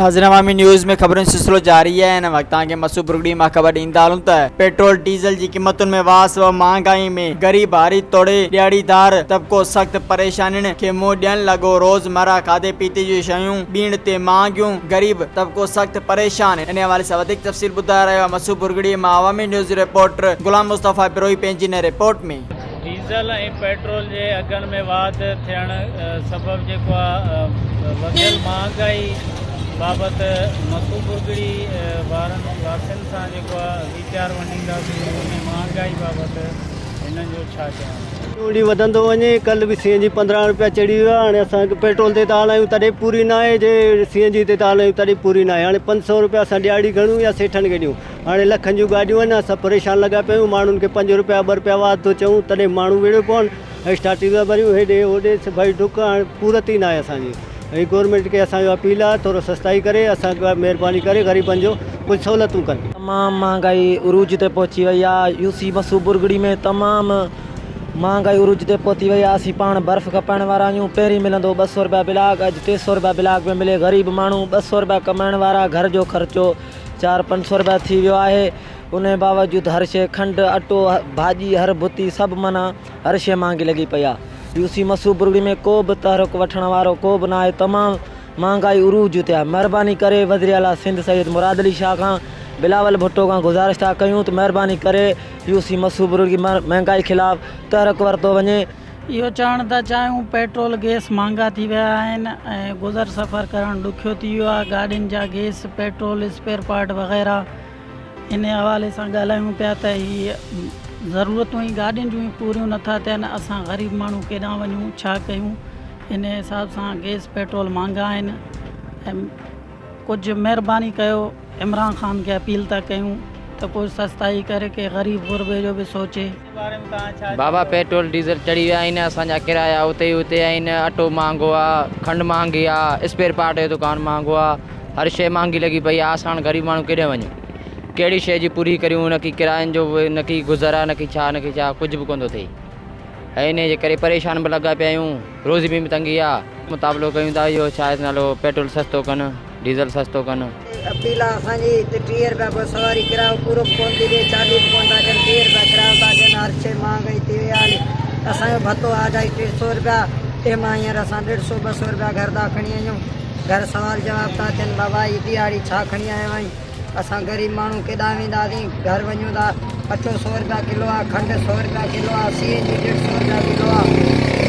नाज़रीन, अवामी न्यूज़ में खबरों सिलसिलो जारी है। इन वक्त के मसूद बुरगड़ी मां खबर ॾींदा हलूं त पेट्रोल डीज़ल जी क़ीमतुनि में वास व महांगाई में गरीब हारी तोड़े दिहाड़ीदार तबिको सख्त परेशानियुनि खे मुंहुं ॾियण लॻो। रोज़मर्रा खाधे पीते जूं शयूं ॿीण ते महांगियूं, गरीब तबिको सख्त परेशान। इन हवाले सां वधीक तफ़सील ॿुधाए रहियो आहे मसूद बुरगड़ी मां अवामी न्यूज़ रिपोर्टर गुलाम मुस्तफ़ा बिरोही पंहिंजी इन रिपोर्ट में। डीज़ल ऐं पेट्रोल जे अघनि में वाध थियण सबबु जेको आहे वधियल महांगाई बाबति मसूद बुरगड़ी वासियुनि सां जेको आहे वीचार वंडींदासीं। उन महांगाई बाबति हिननि जो छा चवणु? ॾींहुं वधंदो वञे। कल्ह बि CNG 15 रुपया चढ़ी वियो आहे। हाणे असांखे पेट्रोल ते था हलायूं तॾहिं पूरी न आहे, जे CNG ते था हलायूं तॾहिं पूरी न आहे। हाणे 500 रुपया असां ॾियाड़ी घणूं या सेठनि खे ॾियूं। हाणे लखनि जूं गाॾियूं आहिनि, असां परेशान लॻा पिया आहियूं। माण्हुनि खे 5 रुपया 2 रुपया वाध थो चऊं तॾहिं माण्हू विड़ियो पवनि। स्टार्टिंग था भरियूं हेॾे होॾे भई डुक। हाणे पूरत ई न आहे असांजी। गवर्नमेंट खे असांजो अपील आहे थोरो सस्ताई करे असांखे महिरबानी करे ग़रीबनि जो कुझु सहूलियतूं कनि। तमामु महांगाई उरूज ते पहुची वई आहे। UC मसूद बुरगड़ी में तमामु महांगाई उरूज ते पहुची वई आहे। असीं पाण बर्फ़ खपाइण वारा आहियूं। पहिरीं मिलंदो 200 रुपया ब्लाक, अॼु 300 रुपया ब्लाक में मिले। ग़रीब माण्हू 200 रुपया कमाइण वारा, घर जो ख़र्चो 400-500 रुपया थी वियो आहे। उन बावजूदि हर शइ खंडु अटो भाॼी हर बुती सभु माना हर शइ महांगी लॻी पई आहे। UC मसूद बुरगड़ी में को बि तहरुक वठण वारो को बि न आहे। तमामु महांगाई उरूज ते आहे। महिरबानी करे वज़ीर आला सिंध सैयद मुराद अली शाह खां, बिलावल भुट्टो खां गुज़ारिश था कयूं त महिरबानी करे UC मसूद बुरगड़ी महांगाई ख़िलाफ़ तहरुक वरितो वञे। इहो चवणु था चाहियूं पेट्रोल गैस महांगा थी विया आहिनि ऐं गुज़र सफ़र करणु ॾुखियो थी वियो आहे। गाॾियुनि जा गैस पेट्रोल स्पेयर पार्ट वग़ैरह इन हवाले सां ॻाल्हायूं पिया त हीअ ज़रूरतूं ई गाॾियुनि जूं ई पूरियूं नथा थियनि। असां ग़रीब माण्हू केॾांहुं वञूं, छा कयूं? इन हिसाब सां गैस पेट्रोल महांगा आहिनि ऐं कुझु महिरबानी कयो। इमरान ख़ान खे अपील था कयूं त कुझु सस्ताई करे के ग़रीब गुरबे जो बि सोचे। बाबा पेट्रोल डीज़ल चढ़ी विया आहिनि। असांजा किराया उते ई उते आहिनि। अटो महांगो आहे, खंडु महांगी आहे, स्पेयर पार्ट जो दुकानु महांगो आहे, हर शइ महांगी लॻी पई आहे। असां ग़रीब माण्हू केॾे वञूं? कहिड़ी शइ जी पूरी करियूं? न की किरायनि जो न की गुज़ारा, न की छा कुझु बि कोन थो थिए। ऐं इन जे करे परेशान बि लॻा पिया आहियूं। रोज़ी बि तंगी आहे। मुताबिलो कयूं था इहो छा नालो पेट्रोल सस्तो कनि, डीज़ल सस्तो कनि। अपील आहे असांजी त 30 रुपया पोइ सवारी किरायो पूरो कोन थी ॾिए। 40 कोन था ॾियनि, 30 रुपया किरायो था ॾियनि। हर शइ महांगाई थी वई आहे। असांजो भतो आहे 300 रुपया। तंहिंमां हींअर असां 150-200 रुपया घर था खणी वञूं। घर सवाल जवाब था थियनि, बाबा हीअ दिहाड़ी छा खणी आयो आहीं? असां ग़रीब माण्हू केॾांहुं वेंदासीं? घर वञूं था, अटो 100 रुपया किलो आहे, खंडु 100 रुपया किलो आहे, CNG 150 रुपया किलो आहे,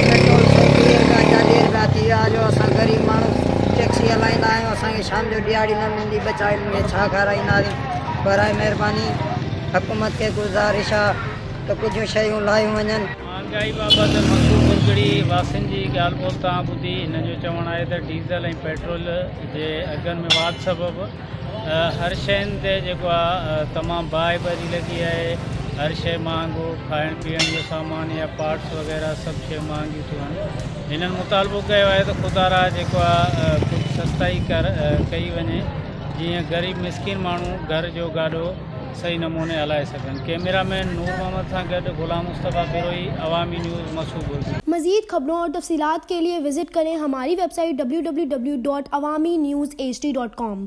पेट्रोल 130 रुपया 40 रुपया थी विया। जो असां ग़रीब माण्हू टैक्सी हलाईंदा आहियूं। असांखे शाम जो ॾियाड़ी न मिलंदी, बचाइनि में छा खाराईंदासीं? बराए महिरबानी हुकूमत खे गुज़ारिश आहे त कुझु शयूं लाहियूं वञनि। महांगाई बाबति मसूद बुरगड़ी वासियुनि जी ॻाल्हि ॿोल तव्हां ॿुधी। हिन जो चवणु आहे त डीज़ल ऐं पेट्रोल जे अघनि में वाध सबबु हर शयुनि ते जेको आहे तमामु बाहि भरी लॻी आहे। हर शइ महांगो, खाइण पीअण जो सामान या पार्ट्स वग़ैरह सभु शयूं महांगियूं थियूं आहिनि। हिननि मुतालबो कयो आहे त ख़ुदा जेको आहे कुझु सस्ताई कई वञे, जीअं ग़रीब मिसकिन माण्हू घर जो गाॾो सही नमूने हलाए सघनि। कैमरामैन नूर मोहम्मद सां गॾु गुलाम मुस्तफ़ा बिरोही, अवामी न्यूज़ मसूद बुरगड़ी। मज़ीद खबरों और तफसीलात के लिए विजिट करें हमारी वेबसाइट www.awamiNewsHD.com।